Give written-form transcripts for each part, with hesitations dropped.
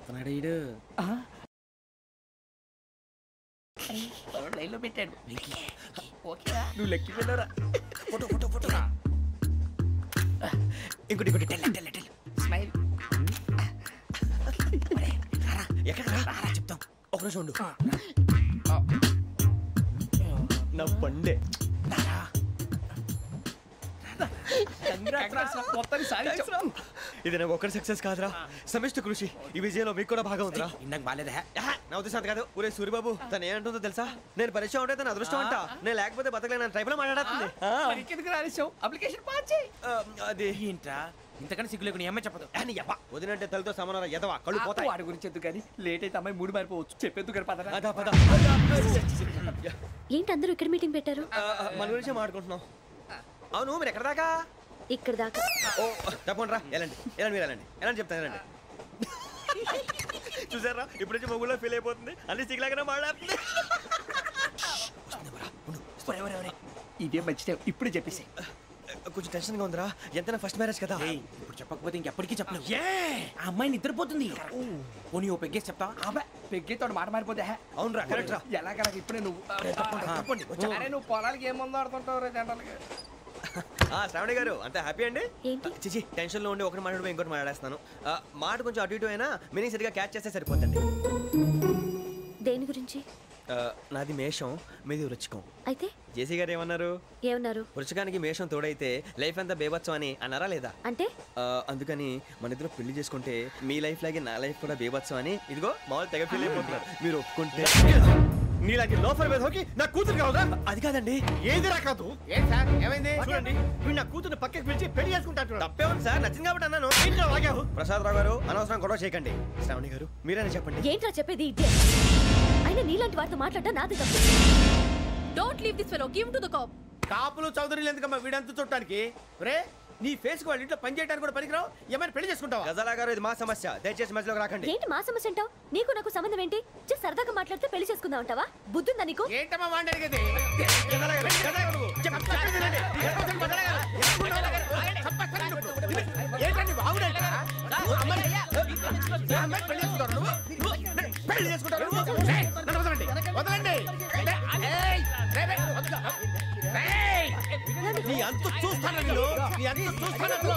వస్తున్నాడు ఈడు. లైన్లో పెట్టాడు. ఓకేరా నువ్వు లెక్కి వెళ్ళరా. Photo photo photo. ఇంకోటి ఇంకోటి టెల్ స్మైల్. ఎక్కడ రా చెప్తాం. ఒక రోజు ఉండు. నా పండే ఇది నాకు ఒక్కరి సక్సెస్ కాదురా, సమిష్టి కృషి. ఈ విజయంలో మీకు కూడా భాగం ఉందిరా. నాకు బాగాలేదా నా ఉద్దేశం కాదు. ఊరే సూర్యబాబు తను ఏమంటుందో తెలుసా? నేను పరిచయం ఉంటే తన అదృష్టం అంట. నేను లేకపోతే బతకలేను ట్రైబ్ లో మాట్లాడుతుంది. అది ఏంట్రా ఇంతకన్నా సిగ్గు లేకుండా ఏమై చెప్పదు. వదినంటే తలతో సమానం ఎదవా కళ్ళు పోతాయి. వాడి గురించి ఎందుకు కానీ లేట్ అయితే అమ్మాయి మూడు మారిపోవచ్చు. చెప్పేందుకు ఏంటి అందరూ ఇక్కడ మీటింగ్ పెట్టారు? మన గురించి మాట్లాడుకుంటున్నాం. అవును మీరు ఎక్కడ దాకా? ఇక్కడ దాకా. ఓ తప్పకుండా రా. వెళ్ళండి వెళ్ళండి మీరు వెళ్ళండి వెళ్ళండి చెప్తాను వెళ్ళండి. చూసారా ఇప్పుడు నుంచి మొగుల్లో ఫీల్ అయిపోతుంది. అన్ని సిగ్లాగానే మాట్లాడుతుంది. ఇదే మంచి ఇప్పుడు చెప్పేసి. కొంచెం టెన్షన్గా ఉందిరా. ఎంతైనా ఫస్ట్ మ్యారేజ్ కదా. ఇప్పుడు చెప్పకపోతే ఇంకెప్పటికీ చెప్పలేవు. ఆ అమ్మాయి నిద్రపోతుంది. పోనీ ఓ పెగ్గేసి చెప్తావా? పెగ్గేతో మాట మారిపోతే. అవునరా కరెక్ట్ రా. ఎలాగ ఇప్పుడే నువ్వు నువ్వు పొలాలకి ఏముందో ఆడుతుంటావు రే జనరల్గా. శ్రావణి గారు అంత హ్యాపీ అండి? చిచి టెన్షన్ లో ఉండి ఒకటి మాట్లాడిపోయి ఇంకోటి మాట్లాడేస్తాను. మాట కొంచెం అటు ఇటు అయినా మీనింగ్ సరిగా క్యాచ్ చేస్తే సరిపోతుంది. దేని గురించి? నాది మేషం, మీది వృచ్చికం. అయితే జేసీ గారు ఏమన్నారు? వృచ్చికానికి మేషం తోడైతే లైఫ్ అంతా బేబత్సం అని అన్నారా లేదా? అంటే అందుకని మన ఇద్దరు పెళ్లి చేసుకుంటే మీ లైఫ్ లాగే నా లైఫ్ కూడా బేబత్సం అని ఇదిగో మామూలు తెగ ఫీల్ అయిపోతున్నారు. మీరు ఒప్పుకుంటే నీలాంటి లోఫర్ మీద హోకి నా కూతురు కావదా? అది కాదండి. ఏది రాకాదు. ఏం సార్ ఏమైంది? చూడండి వీడు నా కూతురు పక్కకి పిలిచి పెళ్లి చేసుకుంటాడు. తప్పే ఉంది సార్, నచ్చింది కాబట్టి అన్నాను. ప్రసాద్ రావు గారు అనవసరం గొడవ చేయకండి. శ్రావణి గారు మీరైనా చెప్పండి. ఏంట్రా చెప్పేది? అయినా నీలాంటి వారితో మాట్లాడటం నాది తప్పు. Don't leave this fellow, give him to the cop. కాపులు చౌదరులు ఎందుకమ్మా వీడంతా చూడటానికి? రే నీ ఫేస్ కు వాళ్ళ ఇంట్లో పని చేయడానికి కూడా పనికిరావు. ఏమైనా పెళ్లి చేసుకుంటావా? గజాలా గారు ఇది మా సమస్య, దయచేసి మధ్యలోకి రాకండి. ఏంటి మా సమస్య అంటావు? నీకు నాకు సంబంధం ఏంటి? జస్ట్ సరదాగా మాట్లాడితే పెళ్లి చేసుకుందాం అంటావా? బుద్ధుందా నీకు? ఏంటమ్మా వాడి అడిగేది? పెళ్లి చేసుకుంటారు. నీ అంత చూస్తాను నీ అంత చూస్తాను.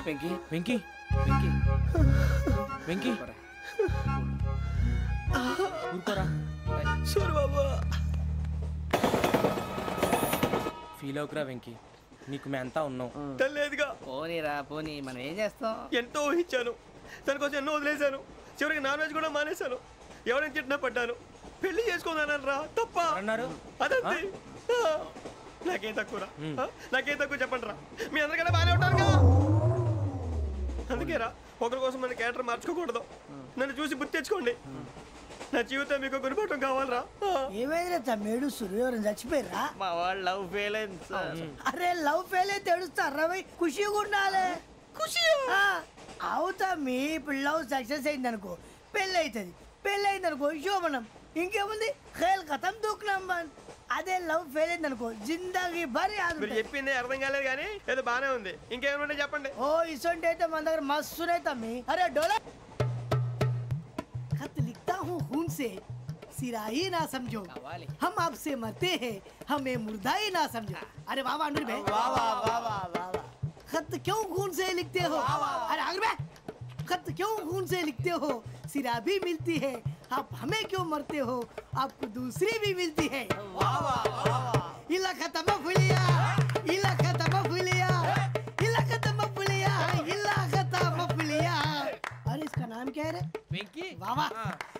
వెంకీ వెంకీ వెంకీ వెంకీ ఊరుకోరా. సూర్యబాబు ఫీల్ అవుకురా వెంకీ, నీకు మేమంతా ఉన్నాం. తెలియదుగా. పోనీరా పోనీ, మనం ఏం చేస్తాం? ఎంతో ఊహించాను, దానికోసం ఎన్నో వదిలేశాను. చివరికి నాన్ వెజ్ కూడా మానేశాను. ఎవరైనా తిట్టినా పడ్డాను. పెళ్లి చేసుకుందానని రా తప్ప అన్నారు. అదంతే. నాకేం తక్కువ నాకేం తక్కువ చెప్పండి రా. మీ అందరికన్నా బాగానే ఉంటారు కదా. అందుకే రా ఒకరి కోసం మన క్యారెక్టర్ మార్చుకోకూడదు. నన్ను చూసి గుర్తు తెచ్చుకోండి. నా జీవితం మీకు గురిపటం కావాలరా. ఏమైనా తమ్మేడు సూర్యవరం చచ్చిపోయిరా? మా వాళ్ళు లవ్ ఫెయిల్ అయింది సార్. అరే లవ్ ఫెయిల్ అయితే ఏడుస్తారా? ఖుషిగా ఉండాలి. ఖుషి అవుతా. మీ ఇప్పుడు లవ్ సక్సెస్ అయింది అనుకో పెళ్ళి అవుతుంది. పెళ్ళి అయింది అనుకో శోభనం. ఇంకేముంది ఖేల్ కథం దూకునాం బాన్. అదే లవ్ ఫెయిల్ అయింది అనుకో జిందగీ భరి. మీరు చెప్పింది అర్థం కాలేదు కానీ ఏదో బానే ఉంది. ఇంకేమైనా చెప్పండి. ఓ ఇసొంటి అయితే మన దగ్గర మస్తునే తమ్మి. అరే డోలా खत लिखता हूँ खून से सिरा ही ना समझो, हम आपसे मरते हैं हमें मुर्दा ही ना समझो. अरे वाह वाह अनुर भाई, वाह वाह वाह वाह वाह. खत क्यों खून से लिखते हो? अरे अनुर भाई खत क्यों खून से लिखते हो? सिरा भी मिलती है, आप हमें क्यों मरते हो? आपको दूसरी भी मिलती है. वाह वाह वाह. इला खत्म फुलिया, इला खत्म फुलिया, इला खत्म फुलिया, इला खत्म फुलिया. अरे इसका नाम क्या है रे? వెంకీ. वाह वाह.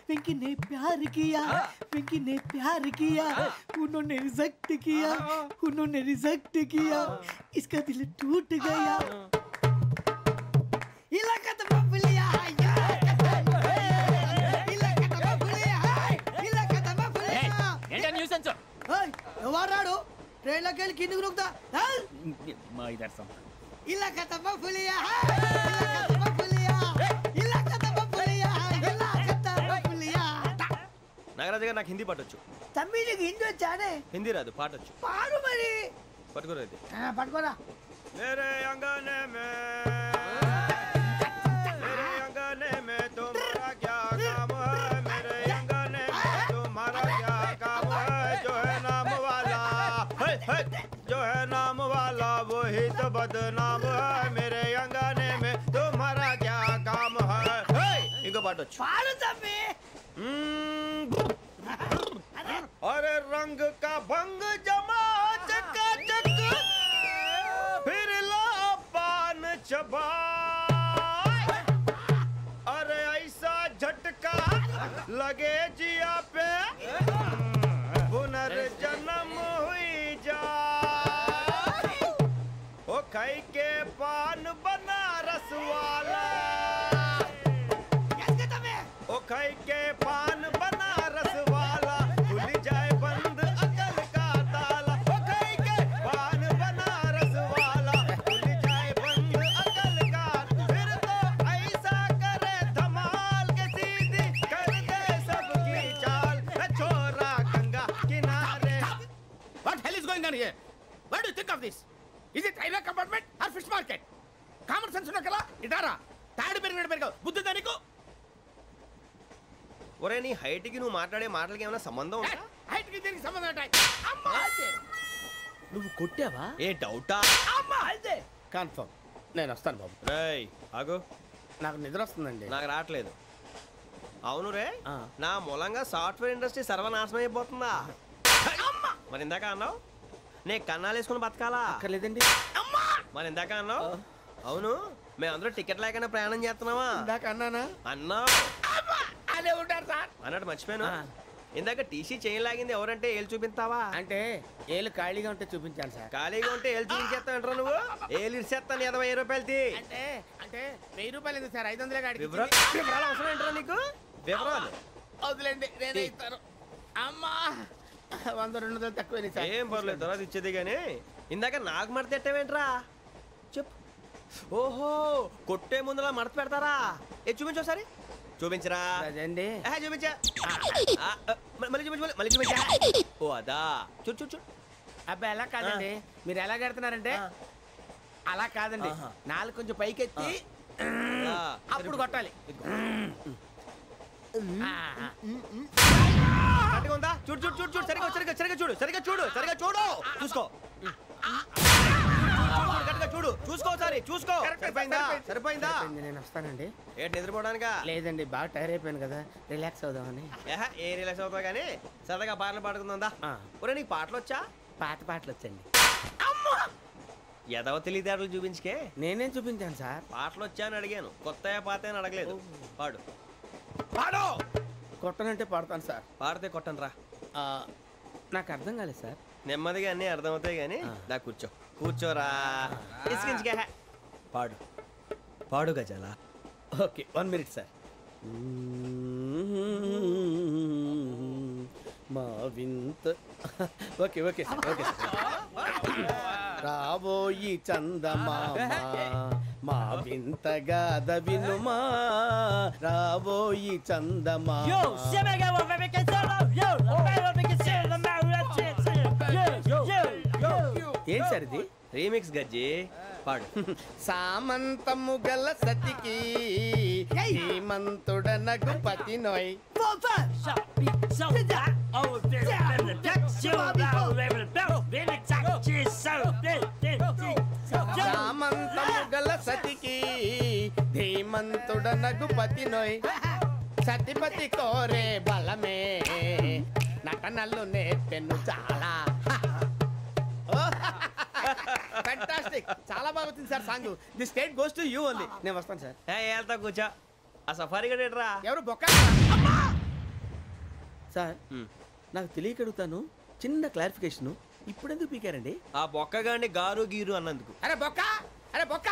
पिंकी ने प्यार किया, पिंकी ने प्यार किया, उन्होंने रिजेक्ट किया, उन्होंने रिजेक्ट किया, इसका दिल टूट गया. इलाका तो बबलिया है, इलाका तो बबलिया है, इलाका तो बबलिया. ఏంటా న్యూసెన్స్? ओए ఎవరాడు ట్రైన్ లోకి వెళ్ళి కిందికి రుకుతా? మా ఇదర్సం. इलाका तो बबलिया है, इलाका तो बबलिया, इलाका तो అదే నాకు హిందీ పాటొచ్చు. తమ్మి నీకు హిందీ వచ్చానే? హిందీ రాదు, పాటొచ్చు. పాడు మరి. పట్టుకోరైతే. పట్టుకోరా. मेरे अंगने में तुम्हारा क्या काम है? मेरे अंगने में तुम्हारा क्या काम है? जो है नाम वाला जो है नाम वाला वही तो बदनाम है. मेरे अंगने में तुम्हारा क्या काम है? इनको पाटो पाड़ो तम्मी. अरे रंग का भंग जमा चकाचक फिर ला पान चबा. अरे ऐसा झटका लगे जिया पे पुनर्जन्म हुई जा. ओ खाई के पान बनारस वाला. ओ खाई के पान बनारस वाला खुल जाए बंद अकल का ताला. ओ खाई के पान बनारस वाला खुल जाए बंद अकल का. फिर तो ऐसा करे धमाल के सीधी कर दे सबकी चाल. छोरा गंगा किनारे. What hell is going on here? What do you think of this? Is it railway compartment or fish market? Common sense ఉన్న కదా ఇటారా తాడు పెరిగావు బుద్ధి దానికి. ఒరే నీ హైట్ కి నువ్వు మాట్లాడే మాటలకి ఏమైనా సంబంధం ఉందా? హైట్ కి దీనికి సంబంధం ఉంటాయి. అమ్మా అదే నువ్వు కొట్టావా? ఏ డౌటా? అమ్మా అదే కన్ఫర్మ్. నేను వస్తాను బాబు. రేయ్ ఆగు. నాకు నిద్ర వస్తుందండి. నాకు రావట్లేదు. అవును రే, నా మూలంగా సాఫ్ట్వేర్ ఇండస్ట్రీ సర్వనాశనం అయిపోతుందా? మరి ఇందాక అన్నావు నే కన్నాలు వేసుకుని బతకాలా? అక్కర్లేదండి. మరి ఇందాక అన్నావు అవును మేమందరూ టికెట్ లేకుండా ప్రయాణం చేస్తున్నావా? ఇందాక అన్నానా? అన్నావు. అదే ఉంటారు సార్. అన్నట్టు మర్చిపోయాను. ఇందాక టీసీ చేయి లాగింది ఎవరంటే ఏళ్ళు చూపిస్తావా? అంటే ఏళ్ళు ఖాళీగా ఉంటే చూపించాను సార్. ఖాళీగా ఉంటే ఏళ్ళు చూపించేస్తావు నువ్వు. ఏళ్ళు ఇచ్చేస్తాను 20 రూపాయలు తీ. అంటే అంటే 1000 రూపాయలు ఎందుకు సార్? 500 కాడికి వివరాలు అవసరం ఏంట్రా నీకు? వివరాలు వదిలేండి నేనే ఇస్తాను. అమ్మా 100-200 తక్కువ సార్. ఏం పర్లేదు తర్వాత ఇచ్చేది కానీ ఇందాక నాకు మడత పెట్టావేంట్రా? చెప్పు. ఓహో కొట్టే ముందులా మడత పెడతారా? ఏ చూపించు ఒకసారి. చూపించరా? అదండి చూపించా. మళ్ళీ చూపించు మళ్ళీ చూపించా. ఓ అదా చూడు చూడు చూడు. అబ్బాయి ఎలా కాదండి, మీరు ఎలా కడుతున్నారంటే అలా కాదండి. నాలుగు కొంచెం పైకెత్తి అప్పుడు కొట్టాలి. ఉందా? చూడు చూడు చూడు చూడు సరిగా సరిగా సరిగా చూడు సరిగా చూడు సరిగా చూడు చూసుకో. చూడు చూసుకో ఒకసారి చూసుకో. సరిపోయిందా? సరిపోయిందా? నేను వస్తానండి. ఏంటి నిద్రపోవడానికా? లేదండి బాగా టైర్ అయిపోయాను కదా, రిలాక్స్ అవుదామని. ఏ రిలాక్స్ అవుతావు కానీ సరదాగా పాటలు పాడుకుందా? ఒరే నీకు పాటలు వచ్చా? పాత పాటలు వచ్చండి. ఎదవ తెలివితేటలు చూపించుకే. నేనేం చూపించాను సార్? పాటలు వచ్చా అని అడిగాను, కొత్త పాత అని అడగలేదు. పాడు పాడు. కొట్టనంటే పాడతాను సార్. పాడితే కొట్టను రా. నాకు అర్థం కాలేదు సార్. నెమ్మదిగా అన్నీ అర్థమవుతాయి కానీ దా కూర్చో. కూర్చోరా. పాడు పాడు గజాల. Okay 1 minute sir. మా వింత okay okay sir okay sir. రాబోయి చందమామ మా వింత గాథ వినుమా. రాబోయి చందమామ. ఏం సార్ ఇది? రీమిక్స్ గజ్జి. పాడు. సామంతము గల సతికి హేమంతుడనగు పతి నోయ్. సామంతము గల సతికి ధీమంతుడనగు పతి నోయ్. సతిపతి కోరే బలమే నటనలు నేర్పెను చాలా. ఫ్యాంటాస్టిక్, చాలా బాగా వచ్చింది sir song. The state goes to you only. నేను వస్తాను సార్. వెళ్తా కూర్చో. ఆ సఫారీ గడేట్రా. ఎవరు బొక్క సార్? నాకు తెలియక అడుగుతాను, చిన్న క్లారిఫికేషన్. ఇప్పుడు ఎందుకు పీకారండి? ఆ బొక్కగాండి గారు గీరు అన్నందుకు. అరే బొక్క, అరే బొక్క.